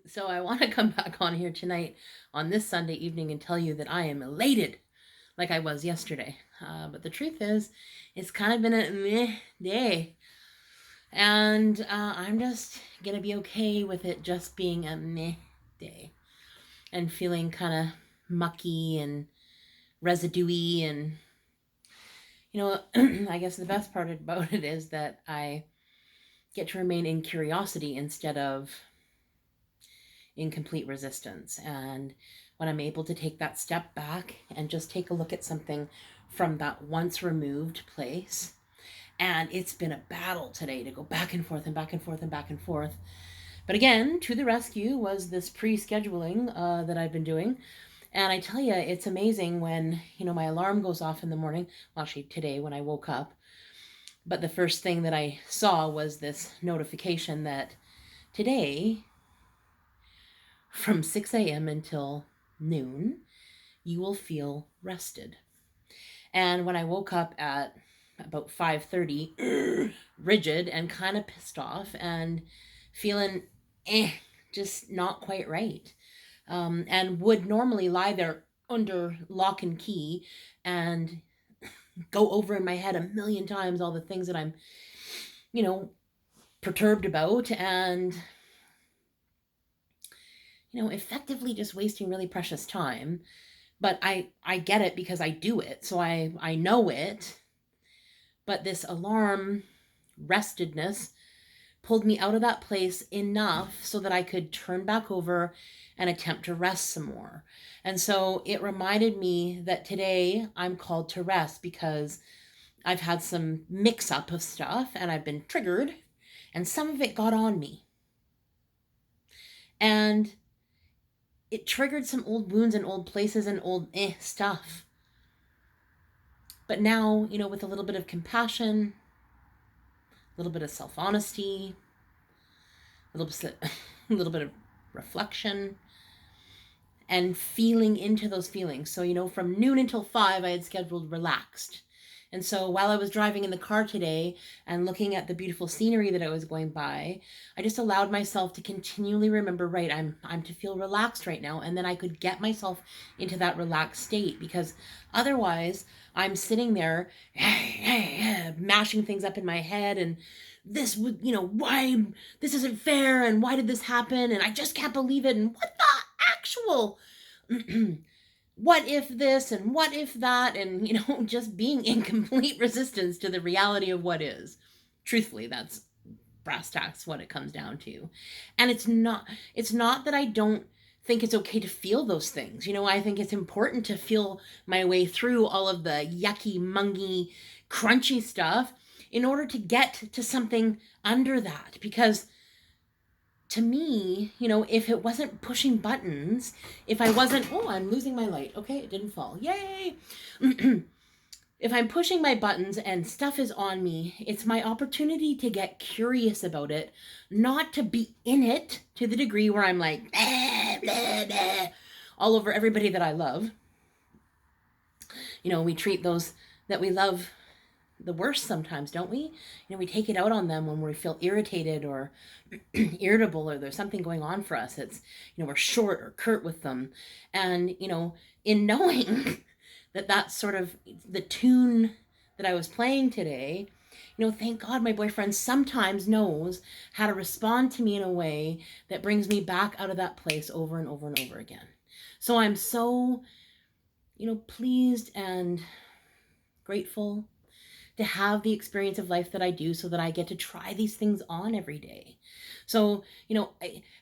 So I want to come back on here tonight on this Sunday evening and tell you that I am elated like I was yesterday. But the truth is, it's kind of been a meh day. And I'm just going to be okay with it just being a meh day and feeling kind of mucky and residuey. And, I guess the best part about it is that I get to remain in curiosity instead of in complete resistance. And when I'm able to take that step back and just take a look at something from that once removed place, and it's been a battle today to go back and forth and back and forth and back and forth. But again, to the rescue was this pre-scheduling that I've been doing. And I tell you, it's amazing when, my alarm goes off in the morning. Well, actually, today when I woke up. But the first thing that I saw was this notification that today, from 6 a.m. until noon, you will feel rested. And when I woke up at about 5:30, rigid and kind of pissed off and feeling just not quite right. And would normally lie there under lock and key and go over in my head a million times all the things that I'm, you know, perturbed about, and effectively just wasting really precious time. But I get it because I do it, so I know it. But this alarm restedness pulled me out of that place enough so that I could turn back over and attempt to rest some more. And so it reminded me that today I'm called to rest because I've had some mix up of stuff and I've been triggered, and some of it got on me. And it triggered some old wounds and old places and old stuff. But now, with a little bit of compassion, a little bit of self honesty, a little bit, a little bit of reflection, and feeling into those feelings. So, from noon until 5, I had scheduled relaxed. And so while I was driving in the car today and looking at the beautiful scenery that I was going by, I just allowed myself to continually remember, right, I'm to feel relaxed right now. And then I could get myself into that relaxed state, because otherwise I'm sitting there mashing things up in my head, and this would, why this isn't fair, and why did this happen, and I just can't believe it, and what the actual what if this and what if that, and just being in complete resistance to the reality of what is. Truthfully, that's brass tacks what it comes down to. And it's not that I don't think it's okay to feel those things. I think it's important to feel my way through all of the yucky, mungy, crunchy stuff in order to get to something under that. Because to me, if it wasn't pushing buttons, if I wasn't, oh, I'm losing my light. Okay, it didn't fall. Yay. If I'm pushing my buttons and stuff is on me, it's my opportunity to get curious about it, not to be in it to the degree where I'm like, blah, blah, blah, all over everybody that I love. We treat those that we love the worst sometimes, don't we? We take it out on them when we feel irritated or irritable, or there's something going on for us. It's, we're short or curt with them. And, in knowing that that's sort of the tune that I was playing today, thank God my boyfriend sometimes knows how to respond to me in a way that brings me back out of that place over and over and over again. So I'm so, pleased and grateful to have the experience of life that I do, so that I get to try these things on every day. So,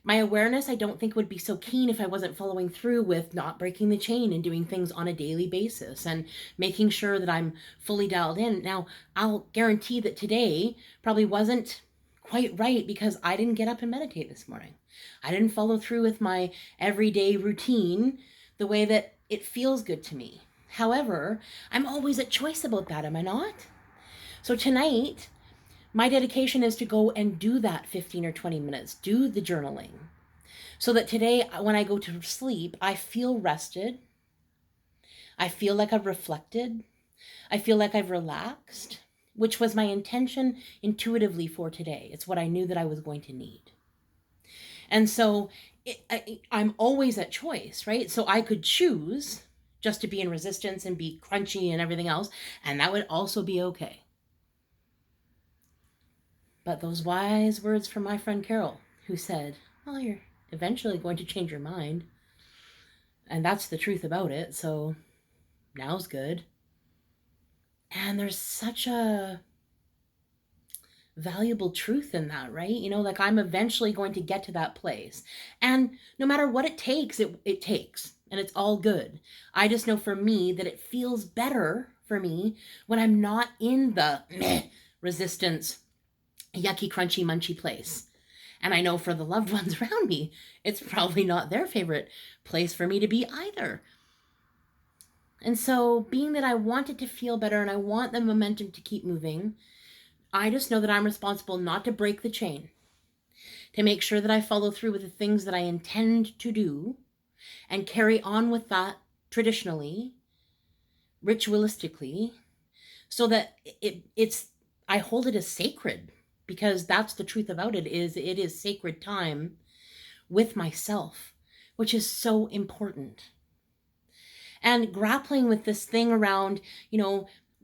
my awareness, I don't think would be so keen if I wasn't following through with not breaking the chain and doing things on a daily basis and making sure that I'm fully dialed in. Now, I'll guarantee that today probably wasn't quite right because I didn't get up and meditate this morning. I didn't follow through with my everyday routine the way that it feels good to me. However, I'm always at choice about that, am I not? So tonight, my dedication is to go and do that 15 or 20 minutes, do the journaling, so that today, when I go to sleep, I feel rested. I feel like I've reflected. I feel like I've relaxed, which was my intention intuitively for today. It's what I knew that I was going to need. And so I'm always at choice, right? So I could choose just to be in resistance and be crunchy and everything else, and that would also be okay. But those wise words from my friend Carol, who said, well, you're eventually going to change your mind. And that's the truth about it. So now's good. And there's such a valuable truth in that, right? You know, like I'm eventually going to get to that place. And no matter what it takes, it takes. And it's all good. I just know for me that it feels better for me when I'm not in the resistance, yucky, crunchy, munchy place. And I know for the loved ones around me, it's probably not their favorite place for me to be either. And so, being that I want it to feel better and I want the momentum to keep moving, I just know that I'm responsible not to break the chain, to make sure that I follow through with the things that I intend to do and carry on with that traditionally, ritualistically, so that I hold it as sacred, because that's the truth about it is sacred time with myself, which is so important. And grappling with this thing around,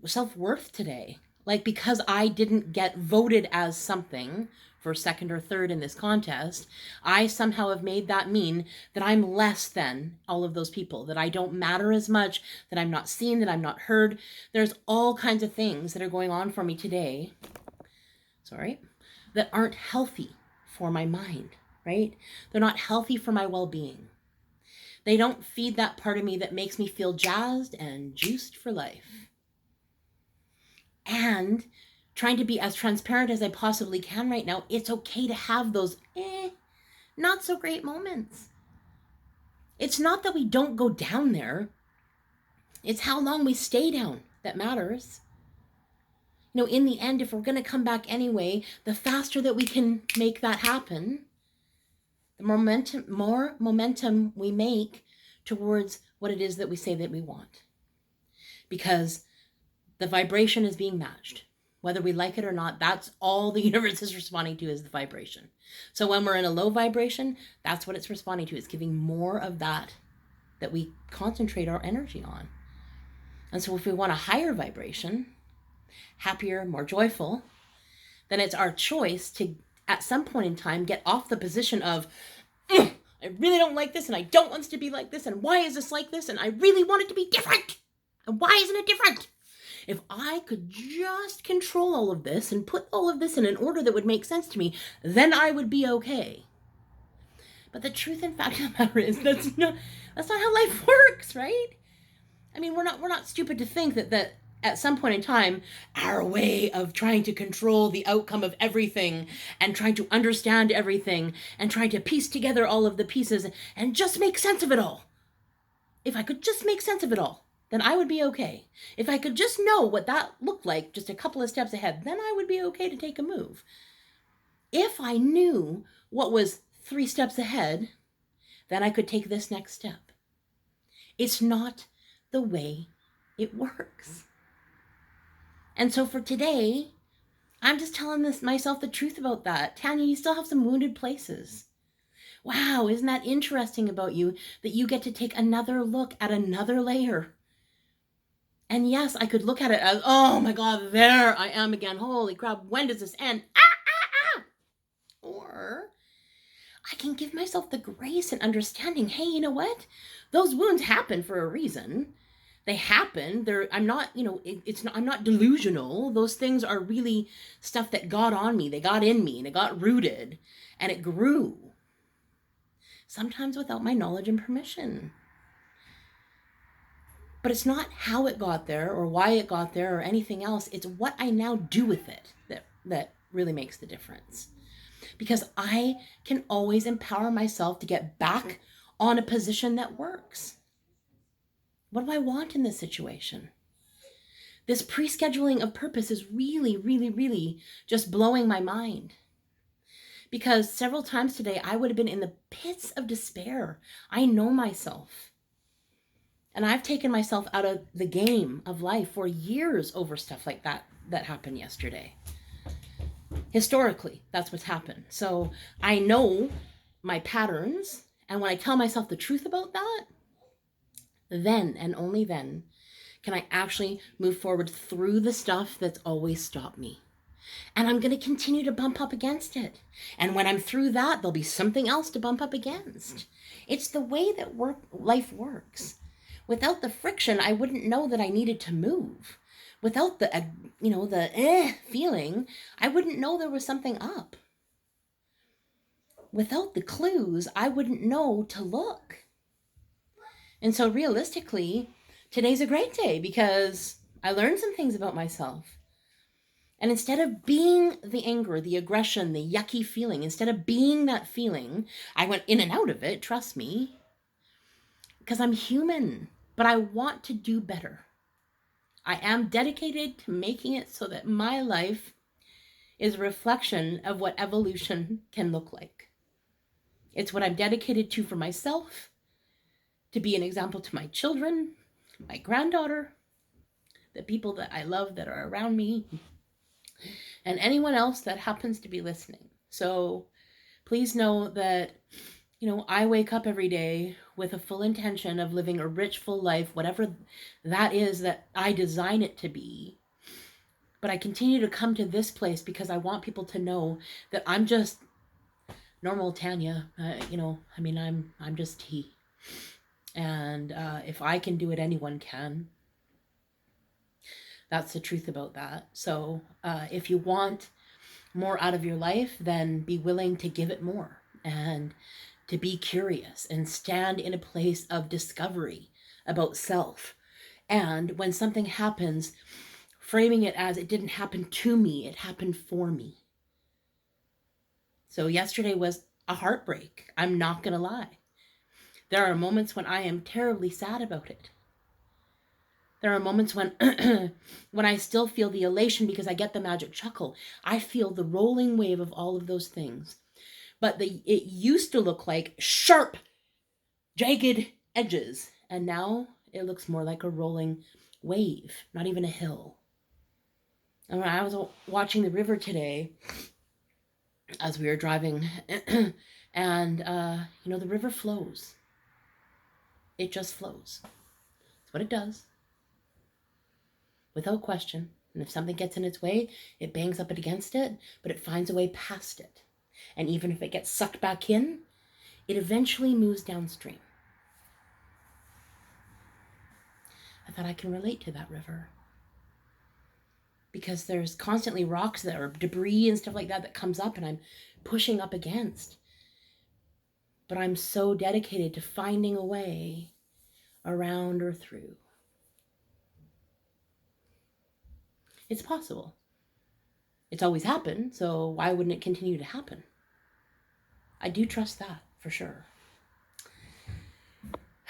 self-worth today. Like, because I didn't get voted as something for second or third in this contest, I somehow have made that mean that I'm less than all of those people, that I don't matter as much, that I'm not seen, that I'm not heard. There's all kinds of things that are going on for me today, that aren't healthy for my mind, right? They're not healthy for my well-being. They don't feed that part of me that makes me feel jazzed and juiced for life. And trying to be as transparent as I possibly can right now, it's okay to have those not so great moments. It's not that we don't go down there. It's how long we stay down that matters. In the end, if we're going to come back anyway, the faster that we can make that happen, the more momentum we make towards what it is that we say that we want. Because the vibration is being matched. Whether we like it or not, that's all the universe is responding to, is the vibration. So when we're in a low vibration, that's what it's responding to. It's giving more of that we concentrate our energy on. And so if we want a higher vibration, happier, more joyful, then it's our choice to, at some point in time, get off the position of, I really don't like this, and I don't want it to be like this, and why is this like this, and I really want it to be different, and why isn't it different? If I could just control all of this and put all of this in an order that would make sense to me, then I would be okay. But the truth and fact of the matter is that's not how life works, right? I mean, we're not stupid to think that at some point in time, our way of trying to control the outcome of everything and trying to understand everything and trying to piece together all of the pieces and just make sense of it all. If I could just make sense of it all, then I would be okay. If I could just know what that looked like just a couple of steps ahead, then I would be okay to take a move. If I knew what was 3 steps ahead, then I could take this next step. It's not the way it works. And so for today, I'm just telling myself the truth about that. Tanya, you still have some wounded places. Wow, isn't that interesting about you, that you get to take another look at another layer? And yes, I could look at it as, oh my God, there I am again. Holy crap, when does this end? Or I can give myself the grace and understanding, hey, you know what? Those wounds happen for a reason. They happen. I'm not, I'm not delusional. Those things are really stuff that got on me. They got in me and it got rooted and it grew. Sometimes without my knowledge and permission. But it's not how it got there or why it got there or anything else. It's what I now do with it that really makes the difference. Because I can always empower myself to get back on a position that works. What do I want in this situation? This pre-scheduling of purpose is really, really, really just blowing my mind. Because several times today, I would have been in the pits of despair. I know myself. And I've taken myself out of the game of life for years over stuff like that happened yesterday. Historically, that's what's happened. So I know my patterns, and when I tell myself the truth about that, then and only then can I actually move forward through the stuff that's always stopped me. And I'm going to continue to bump up against it. And when I'm through that, there'll be something else to bump up against. It's the way that life works. Without the friction, I wouldn't know that I needed to move. Without the, feeling, I wouldn't know there was something up. Without the clues, I wouldn't know to look. And so realistically, today's a great day because I learned some things about myself. And instead of being the anger, the aggression, the yucky feeling, instead of being that feeling, I went in and out of it, trust me, because I'm human, but I want to do better. I am dedicated to making it so that my life is a reflection of what evolution can look like. It's what I'm dedicated to for myself, to be an example to my children, my granddaughter, the people that I love that are around me, and anyone else that happens to be listening. So please know that, I wake up every day with a full intention of living a rich, full life, whatever that is that I design it to be. But I continue to come to this place because I want people to know that I'm just normal Tanya. I'm just T. And if I can do it, anyone can. That's the truth about that. So if you want more out of your life, then be willing to give it more and to be curious and stand in a place of discovery about self. And when something happens, framing it as it didn't happen to me, it happened for me. So yesterday was a heartbreak. I'm not going to lie. There are moments when I am terribly sad about it. There are moments when when I still feel the elation because I get the magic chuckle. I feel the rolling wave of all of those things. But it used to look like sharp, jagged edges. And now it looks more like a rolling wave, not even a hill. And when I was watching the river today, as we were driving, and, the river flows. It just flows. That's what it does. Without question. And if something gets in its way, it bangs up against it, but it finds a way past it. And even if it gets sucked back in, it eventually moves downstream. I thought I can relate to that river. Because there's constantly rocks that are debris and stuff like that comes up and I'm pushing up against. But I'm so dedicated to finding a way around or through. It's possible. It's always happened, so why wouldn't it continue to happen? I do trust that, for sure.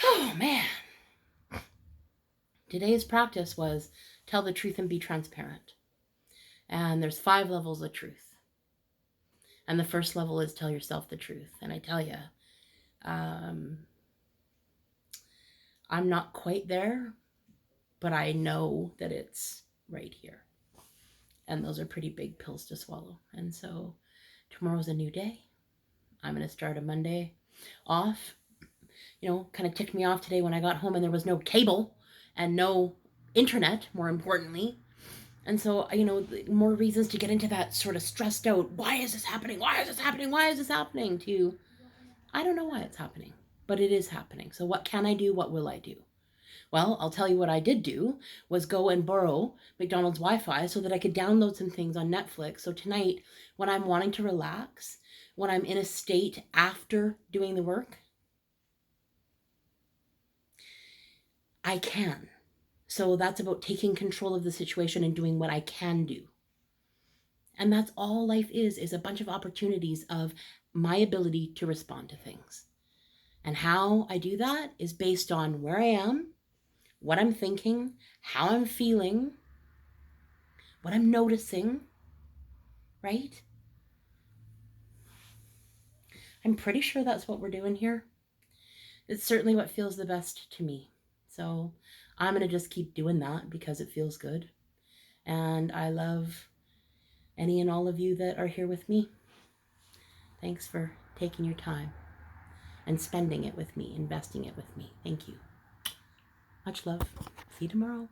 Oh, man. Today's practice was tell the truth and be transparent. And there's 5 levels of truth. And the first level is tell yourself the truth. And I tell you, I'm not quite there, but I know that it's right here. And those are pretty big pills to swallow. And so tomorrow's a new day. I'm going to start a Monday off. Kind of ticked me off today when I got home and there was no cable and no internet, more importantly. And so, more reasons to get into that sort of stressed out, why is this happening? Why is this happening? Why is this happening? To, I don't know why it's happening, but it is happening. So what can I do? What will I do? Well, I'll tell you what I did do was go and borrow McDonald's Wi-Fi so that I could download some things on Netflix. So tonight, when I'm wanting to relax, when I'm in a state after doing the work, I can. So that's about taking control of the situation and doing what I can do. And that's all life is a bunch of opportunities of my ability to respond to things. And how I do that is based on where I am, what I'm thinking, how I'm feeling, what I'm noticing, right? I'm pretty sure that's what we're doing here. It's certainly what feels the best to me. So I'm going to just keep doing that because it feels good. And I love any and all of you that are here with me. Thanks for taking your time. and spending it with me, investing it with me. Thank you. Much love. See you tomorrow.